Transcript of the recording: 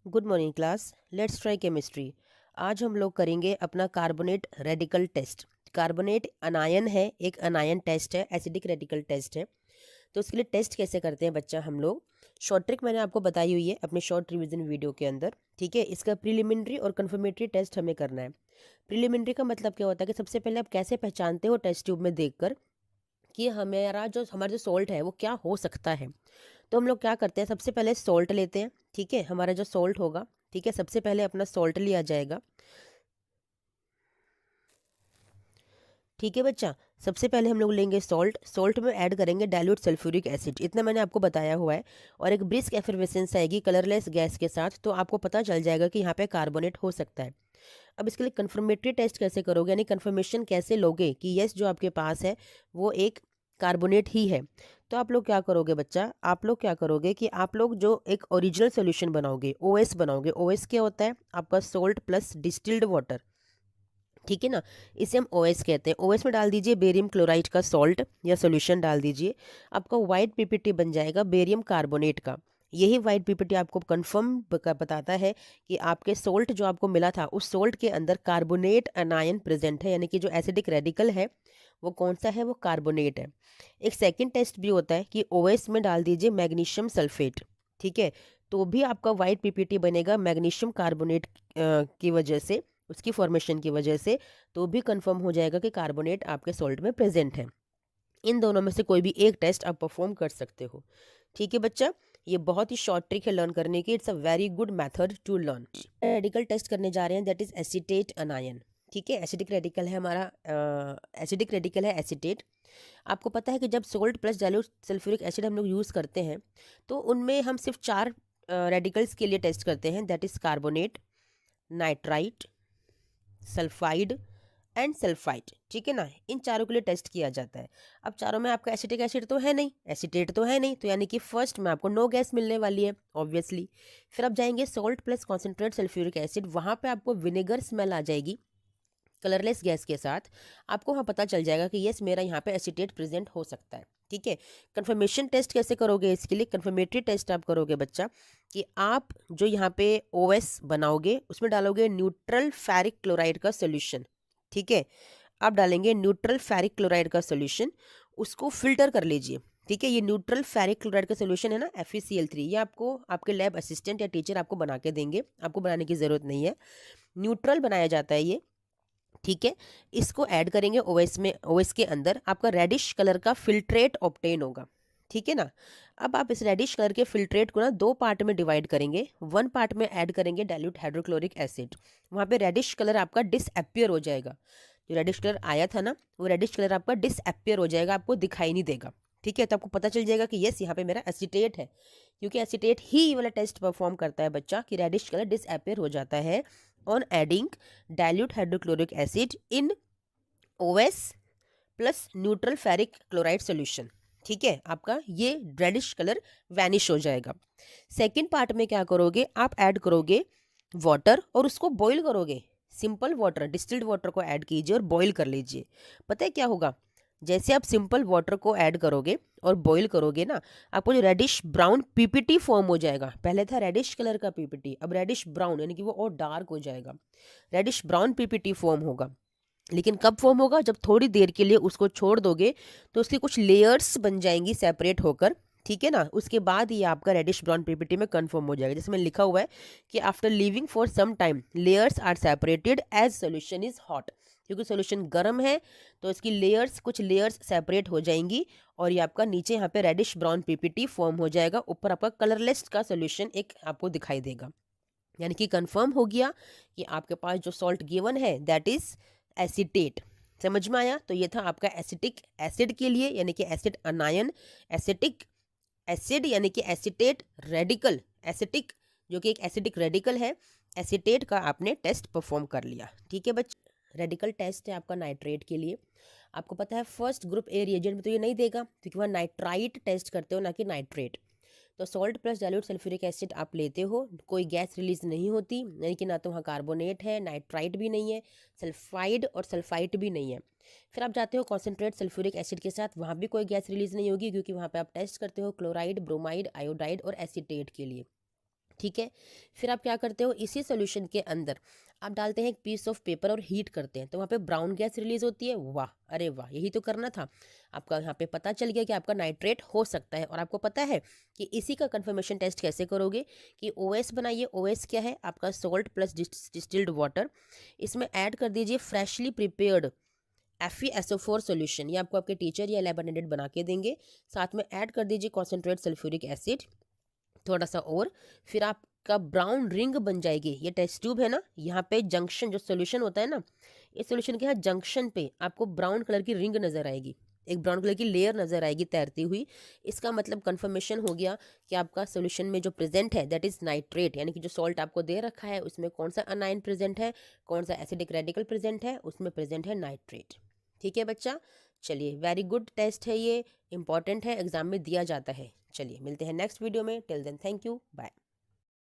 Good morning class. Let's try chemistry. आज हम लोग करेंगे अपना carbonate radical test. Carbonate anion है, एक अनायन टेस्ट है, एसिडिक रेडिकल टेस्ट है। तो उसके लिए टेस्ट कैसे करते हैं बच्चा हम लोग, शॉर्ट ट्रिक मैंने आपको बताई हुई है अपने शॉर्ट रिवीजन वीडियो के अंदर। ठीक है, इसका प्रीलिमिनरी और कन्फर्मेटरी टेस्ट हमें करना है। प्रीलिमिनरी का मतलब क्या होता है कि सबसे पहले आप कैसे पहचानते हो टेस्ट ट्यूब में देखकर कि हमारा जो सॉल्ट है वो क्या हो सकता है। तो हम लोग क्या करते हैं, सबसे पहले सॉल्ट लेते हैं। ठीक है, हमारा जो सॉल्ट होगा, ठीक है, सबसे पहले अपना सॉल्ट लिया जाएगा। ठीक है बच्चा, सबसे पहले हम लोग लेंगे सॉल्ट। सॉल्ट में ऐड करेंगे डाइल्यूट सल्फ्यूरिक एसिड, इतना मैंने आपको बताया हुआ है। और एक ब्रिस्क एफरवेसेंस आएगी कलरलेस गैस के साथ, तो आपको पता चल जाएगा कि यहाँ पे कार्बोनेट हो सकता है। अब इसके लिए कंफर्मेटरी टेस्ट कैसे करोगे, यानी कंफर्मेशन कैसे लोगे कि यस जो आपके पास है वो एक कार्बोनेट ही है। तो आप लोग क्या करोगे बच्चा, आप लोग क्या करोगे कि आप लोग जो एक ओरिजिनल सोल्यूशन बनाओगे, ओएस बनाओगे। ओएस क्या होता है, आपका सोल्ट प्लस डिस्टिल्ड वाटर। ठीक है ना, इसे हम ओएस कहते हैं। ओएस में डाल दीजिए बेरियम क्लोराइड का सॉल्ट या सोल्यूशन डाल दीजिए, आपका वाइट पीपीटी बन जाएगा बेरियम कार्बोनेट का। यही वाइट पीपीटी आपको कंफर्म बताता है कि आपके सोल्ट जो आपको मिला था उस सोल्ट के अंदर कार्बोनेट अनायन प्रेजेंट है, यानी कि जो एसिडिक रेडिकल है वो कौन सा है, वो कार्बोनेट है। एक सेकंड टेस्ट भी होता है कि ओएस में डाल दीजिए मैग्नीशियम सल्फेट। ठीक है, तो भी आपका वाइट पीपीटी बनेगा मैग्नीशियम कार्बोनेट की वजह से, उसकी फॉर्मेशन की वजह से। तो भी कंफर्म हो जाएगा कि कार्बोनेट आपके सॉल्ट में प्रेजेंट है। इन दोनों में से कोई भी एक टेस्ट आप परफॉर्म कर सकते हो। ठीक है बच्चा, ये बहुत ही शॉर्ट ट्रिक है लर्न करने की। It's a very good method to learn. Radical test करने जा रहे हैं, दैट इज एसीटेट अनायन। ठीक है, एसिडिक रेडिकल है हमारा, एसिडिक रेडिकल है एसीटेट। आपको पता है कि जब salt plus dilute sulphuric acid हम लोग यूज़ करते हैं तो उनमें हम सिर्फ चार रेडिकल्स के लिए टेस्ट करते हैं, that is carbonate, nitrite, sulphide and sulphide. ठीक है ना, इन चारों के लिए टेस्ट किया जाता है। अब चारों में आपका एसिटिक एसिड तो है नहीं, एसिटेट तो है नहीं, तो यानी कि फर्स्ट में आपको नो गैस मिलने वाली है ऑब्वियसली। फिर आप जाएंगे salt plus concentrate sulphuric acid, वहाँ पे आपको विनेगर स्मेल आ जाएगी कलरलेस गैस के साथ। आपको वहाँ पता चल जाएगा कि यस मेरा यहाँ पे एसिटेट प्रेजेंट हो सकता है। ठीक है, कंफर्मेशन टेस्ट कैसे करोगे, इसके लिए कंफर्मेटरी टेस्ट आप करोगे बच्चा कि आप जो यहाँ पे ओएस बनाओगे उसमें डालोगे न्यूट्रल फेरिक क्लोराइड का सोल्यूशन। ठीक है, आप डालेंगे न्यूट्रल फेरिक क्लोराइड का सोल्यूशन, उसको फिल्टर कर लीजिए। ठीक है, ये न्यूट्रल फेरिक क्लोराइड का सोल्यूशन है ना, FeCl3, ये आपको आपके लैब असिस्टेंट या टीचर आपको बना के देंगे, आपको बनाने की ज़रूरत नहीं है। न्यूट्रल बनाया जाता है ये। ठीक है, इसको ऐड करेंगे ओएस में। ओएस के अंदर आपका रेडिश कलर का फिल्ट्रेट ऑब्टेन होगा। ठीक है ना, अब आप इस रेडिश कलर के फिल्ट्रेट को ना दो पार्ट में डिवाइड करेंगे। वन पार्ट में ऐड करेंगे डाइल्यूट हाइड्रोक्लोरिक एसिड, वहाँ पे रेडिश कलर आपका डिसअपियर हो जाएगा। जो रेडिश कलर आया था ना वो रेडिश कलर आपका डिसअपियर हो जाएगा, आपको दिखाई नहीं देगा। ठीक है, तो आपको पता चल जाएगा कि यस यहाँ पे मेरा एसिटेट है, क्योंकि एसिटेट ही ये वाला टेस्ट परफॉर्म करता है बच्चा कि रेडिश कलर डिसअपियर हो जाता है on adding dilute hydrochloric acid in OS plus neutral ferric chloride solution. ठीक है, आपका ये रेडिश कलर वैनिश हो जाएगा। सेकेंड पार्ट में क्या करोगे, आप ऐड करोगे वाटर और उसको बॉईल करोगे। सिंपल वाटर, डिस्टिल्ड वाटर को ऐड कीजिए और बॉईल कर लीजिए। पता है क्या होगा, जैसे आप सिंपल वाटर को ऐड करोगे और बॉईल करोगे ना, आपको जो रेडिश ब्राउन पीपीटी फॉर्म हो जाएगा। पहले था रेडिश कलर का पीपीटी, अब रेडिश ब्राउन, यानी कि वो और डार्क हो जाएगा। रेडिश ब्राउन पीपीटी फॉर्म होगा, लेकिन कब फॉर्म होगा, जब थोड़ी देर के लिए उसको छोड़ दोगे तो उसकी कुछ लेयर्स बन जाएंगी सेपरेट होकर। ठीक है ना, उसके बाद ये आपका रेडिश ब्राउन पीपीटी में कन्फर्म हो जाएगा। जैसे में लिखा हुआ है कि after living for some time layers are separated as solution is hot. क्योंकि सोल्यूशन गर्म है तो इसकी लेयर्स, कुछ लेयर्स सेपरेट हो जाएंगी और ये आपका नीचे यहाँ पे रेडिश ब्राउन पीपीटी फॉर्म हो जाएगा, ऊपर आपका कलरलेस का सोल्यूशन एक आपको दिखाई देगा। यानी कि कंफर्म हो गया कि आपके पास जो सॉल्ट गिवन है दैट इज एसिटेट। समझ में आया, तो ये था आपका एसिटिक एसिड के लिए, यानी कि एसिड अनायन, एसिटिक एसिड यानी कि एसिटेट रेडिकल, एसिटिक जो कि एक एसिडिक रेडिकल है, एसिटेट का आपने टेस्ट परफॉर्म कर लिया। ठीक है बच्चे, रेडिकल टेस्ट है आपका नाइट्रेट के लिए। आपको पता है फर्स्ट ग्रुप ए रिएजेंट में तो ये नहीं देगा, क्योंकि वहाँ नाइट्राइट टेस्ट करते हो ना कि नाइट्रेट। तो salt plus dilute sulphuric acid आप लेते हो, कोई गैस रिलीज नहीं होती, यानी कि ना तो वहाँ कार्बोनेट है, नाइट्राइट भी नहीं है, सल्फाइड और सल्फाइट भी नहीं है। फिर आप जाते हो कॉन्सेंट्रेट सल्फ्यूरिक एसिड के साथ, वहाँ भी कोई गैस रिलीज नहीं होगी, क्योंकि वहाँ पे आप टेस्ट करते हो क्लोराइड, ब्रोमाइड, आयोडाइड और एसीटेट के लिए। ठीक है। फिर आप क्या करते हो, इसी सॉल्यूशन के अंदर आप डालते हैं एक पीस ऑफ पेपर और हीट करते हैं, तो वहाँ पे ब्राउन गैस रिलीज होती है। वाह, अरे वाह, यही तो करना था आपका। यहाँ पे पता चल गया कि आपका नाइट्रेट हो सकता है। और आपको पता है कि इसी का कंफर्मेशन टेस्ट कैसे करोगे, कि ओएस बनाइए। ओएस क्या है, आपका सॉल्ट प्लस डिस्टिल्ड वाटर। इसमें ऐड कर दीजिए फ्रेशली प्रिपेयर्ड FeSO4 सॉल्यूशन, ये आपको आपके टीचर या लैब अटेंडेंट बना के देंगे। साथ में ऐड कर दीजिए कॉन्सेंट्रेट सल्फ्यूरिक एसिड थोड़ा सा और। फिर आपका ब्राउन रिंग बन जाएगी। ये टेस्ट ट्यूब है ना, यहाँ पे जंक्शन जो सोल्यूशन होता है ना, इस सोल्यूशन के यहाँ जंक्शन पे आपको ब्राउन कलर की रिंग नज़र आएगी, एक ब्राउन कलर की लेयर नज़र आएगी तैरती हुई। इसका मतलब कंफर्मेशन हो गया कि आपका सोल्यूशन में जो प्रेजेंट है दैट इज़ नाइट्रेट, यानी कि जो सॉल्ट आपको दे रखा है उसमें कौन सा अनायन प्रेजेंट है, कौन सा एसिडिक रेडिकल प्रेजेंट है, उसमें प्रेजेंट है नाइट्रेट। ठीक है बच्चा, चलिए वेरी गुड टेस्ट है, ये इंपॉर्टेंट है, एग्जाम में दिया जाता है। चलिए मिलते हैं नेक्स्ट वीडियो में, till then thank you, bye.